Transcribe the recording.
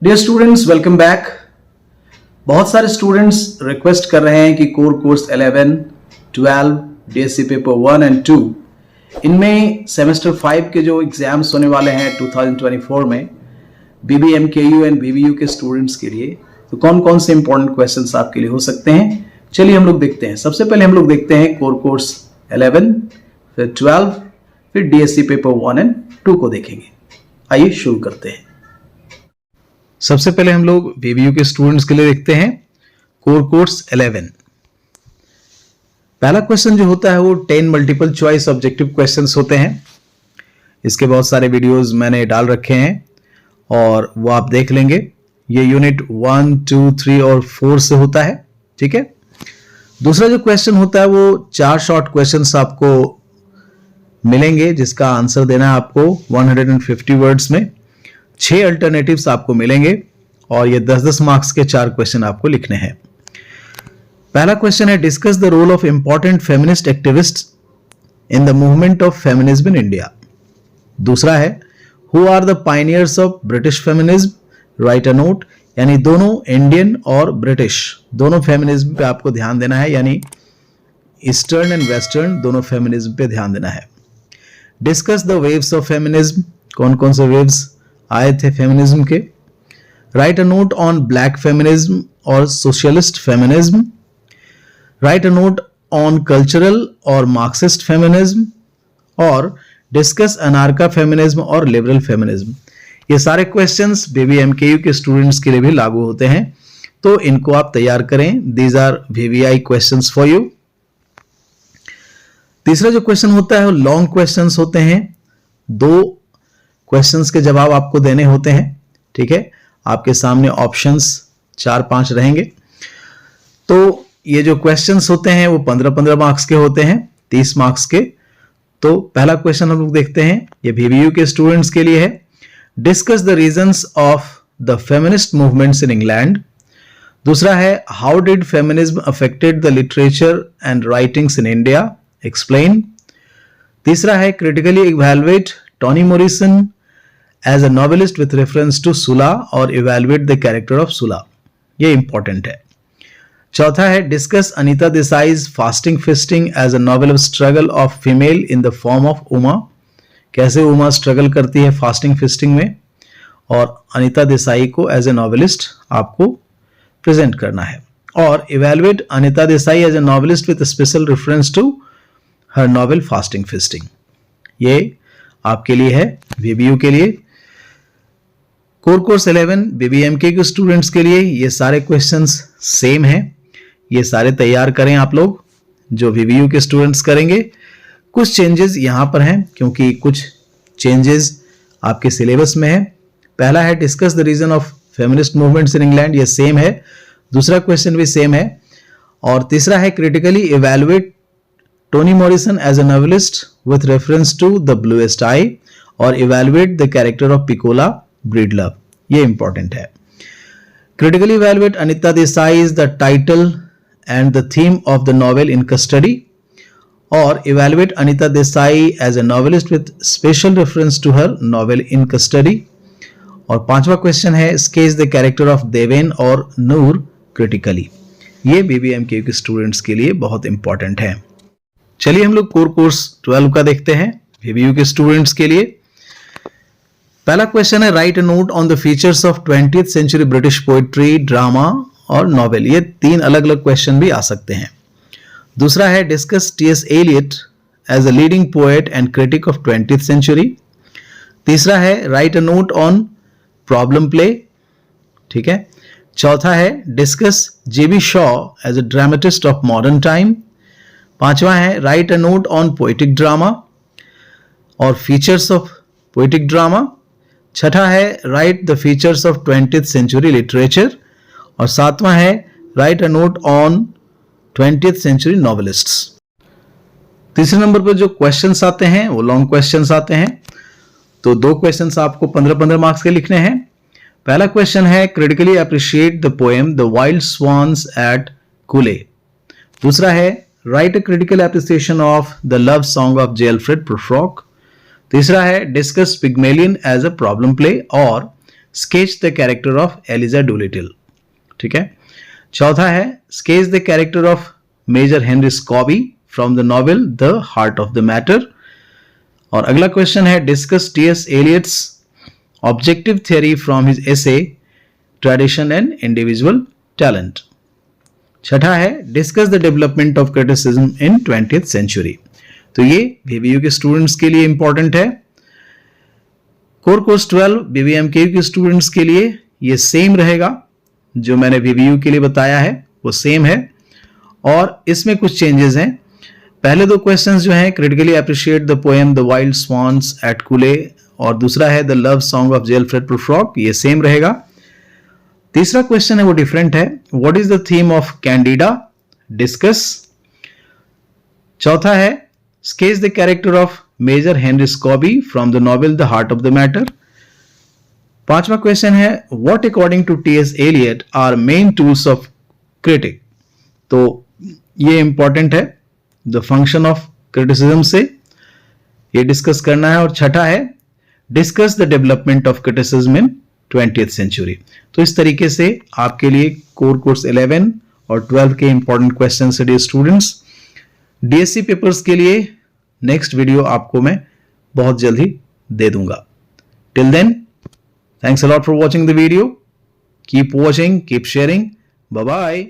Dear students, welcome back. बहुत सारे students request कर रहे हैं कि कोर्स 11, 12, डीएससी पेपर 1 एंड 2 इनमें सेमेस्टर 5 के जो एग्जाम्स होने वाले हैं 2024 में बीबीएमकेयू एंड बीबीयू के स्टूडेंट्स के लिए, तो कौन कौन से इंपॉर्टेंट क्वेश्चंस आपके लिए हो सकते हैं, चलिए हम लोग देखते हैं। सबसे पहले हम लोग देखते हैं कोर्स 11, फिर 12, फिर डीएससी पेपर 1 एंड 2 को देखेंगे। आइए शुरू करते हैं। सबसे पहले हम लोग बीबीयू के स्टूडेंट्स के लिए देखते हैं कोर्स 11। पहला क्वेश्चन जो होता है वो 10 मल्टीपल चॉइस ऑब्जेक्टिव क्वेश्चंस होते हैं। इसके बहुत सारे वीडियोस मैंने डाल रखे हैं और वो आप देख लेंगे। ये यूनिट 1, 2, 3 और 4 से होता है, ठीक है। दूसरा जो क्वेश्चन होता है वो 4 शॉर्ट क्वेश्चंस आपको मिलेंगे जिसका आंसर देना है आपको 150 वर्ड्स में। 6 अल्टरनेटिव्स आपको मिलेंगे और ये 10-10 मार्क्स के 4 क्वेश्चन आपको लिखने हैं। पहला क्वेश्चन है discuss the role of important feminist activists in the movement of feminism in India. दूसरा है who are the pioneers of British feminism, write a note. यानी दोनों इंडियन और ब्रिटिश दोनों फेमिनिज्म पे आपको ध्यान देना है, यानी ईस्टर्न एंड वेस्टर्न दोनों फेमिनिज्म पे ध्यान देना है। Discuss the waves of feminism, कौन कौन से वेव्स आए थे फेमिनिज्म के। Write a note on black feminism और socialist feminism. Write a note on cultural और मार्क्सिस्ट फेमिनिज्म। और डिस्कस अनार्का फेमिनिज्म और लिबरल फेमिनिज्म। ये सारे क्वेश्चंस बीबीएमकेयू के स्टूडेंट्स के लिए भी लागू होते हैं, तो इनको आप तैयार करें। These are VVI questions for you. तीसरा जो क्वेश्चन होता है वो लॉन्ग क्वेश्चंस होते हैं। 2 क्वेश्चंस के जवाब आपको देने होते हैं, ठीक है। आपके सामने ऑप्शंस 4-5 रहेंगे। तो ये जो क्वेश्चंस होते हैं वो 15-15 मार्क्स के होते हैं, 30 मार्क्स के। तो पहला क्वेश्चन हम लोग देखते हैं, ये बीबीयू के स्टूडेंट्स के लिए है। Discuss the reasons of the feminist movements in England. दूसरा है how did feminism affected the literature and writings in India, explain. तीसरा है critically evaluate Toni Morrison as a novelist with reference to Sula or evaluate the character of Sula, ये important है। चौथा है discuss Anita देसाई's fasting feasting as a novel of struggle of female in the form of Uma, कैसे Uma struggle करती है fasting feasting में, और अनीता देसाई को as a novelist आपको present करना है। और evaluate Anita Desai as a novelist with a special reference to her novel fasting feasting, ये आपके लिए है बीबीयू के लिए। कोर्स 11 बीबीएमके के स्टूडेंट्स के लिए ये सारे क्वेश्चंस सेम हैं, ये सारे तैयार करें आप लोग जो बीबीयू के स्टूडेंट्स करेंगे। कुछ चेंजेस यहां पर हैं क्योंकि कुछ चेंजेस आपके सिलेबस में है। पहला है discuss the reason of feminist movements in England, ये सेम है। दूसरा क्वेश्चन भी सेम है। और तीसरा है critically evaluate Toni Morrison as a novelist with reference to the bluest eye, और evaluate the character of Pecola Breedlove, ये इंपॉर्टेंट है। Critically evaluate Anita Desai is the title and the theme of the novel in custody, और evaluate Anita Desai as a novelist with special reference to her novel in custody. और 5वां question है sketch the character of Deven और Nur critically, ये बीबीएमके के students के लिए बहुत इंपॉर्टेंट है। चलिए हम लोग कोर्स 12 का देखते हैं बीबीयू के स्टूडेंट्स के लिए। पहला क्वेश्चन है write a note on the features of 20th century British poetry, drama और नॉवेल, ये 3 अलग अलग क्वेश्चन भी आ सकते हैं। दूसरा है discuss T S Eliot as a leading poet and critic of 20th century. तीसरा है write a note on problem play, ठीक है। चौथा है discuss J B Shaw as a dramatist of modern time. 5वां है write a note on poetic drama और features of poetic drama. 6ठा है write the features of 20th century literature. और 7वां है write a note on 20th century novelists. तीसरे number पर जो क्वेश्चंस आते हैं वो लॉन्ग क्वेश्चंस आते हैं, तो 2 क्वेश्चंस आपको 15-15 मार्क्स के लिखने हैं। पहला क्वेश्चन है critically appreciate the poem the wild swans at Coole. दूसरा है write a critical appreciation of the love song of J Alfred Prufrock. तीसरा है discuss Pygmalion as a problem play. और sketch the character of Eliza Doolittle. ठीक है। चौथा है sketch the character of Major Henry Scobie from the novel the heart of the matter. और अगला question है discuss T S. Eliot's objective theory from his essay tradition and individual talent. छठा है discuss the development of criticism in 20th century. तो ये VVU के students के लिए इंपॉर्टेंट है। कोर कोर्स 12 BBMKU के स्टूडेंट्स के लिए ये सेम रहेगा, जो मैंने VVU के लिए बताया है वो सेम है, और इसमें कुछ चेंजेस हैं। पहले दो क्वेश्चंस जो हैं critically appreciate the poem the wild swans at Coole, और दूसरा है the love song of J Alfred Prufrock, ये सेम रहेगा। तीसरा क्वेश्चन है वो डिफरेंट है, what is the theme of Candida, discuss. चौथा है sketch the character of Major Henry Scobie from the novel the heart of the matter. पांचवा question है what according to T.S. Eliot are main tools of critic. तो ये important है, the function of criticism से ये discuss करना है। और छठा है discuss the development of criticism in 20th century. तो इस तरीके से आपके लिए कोर कोर्स 11 और 12 के इंपॉर्टेंट क्वेश्चन है डियर स्टूडेंट्स। DSC पेपर्स के लिए नेक्स्ट वीडियो आपको मैं बहुत जल्द ही दे दूंगा। Till then, thanks a lot for watching the video. Keep watching, keep sharing, bye bye.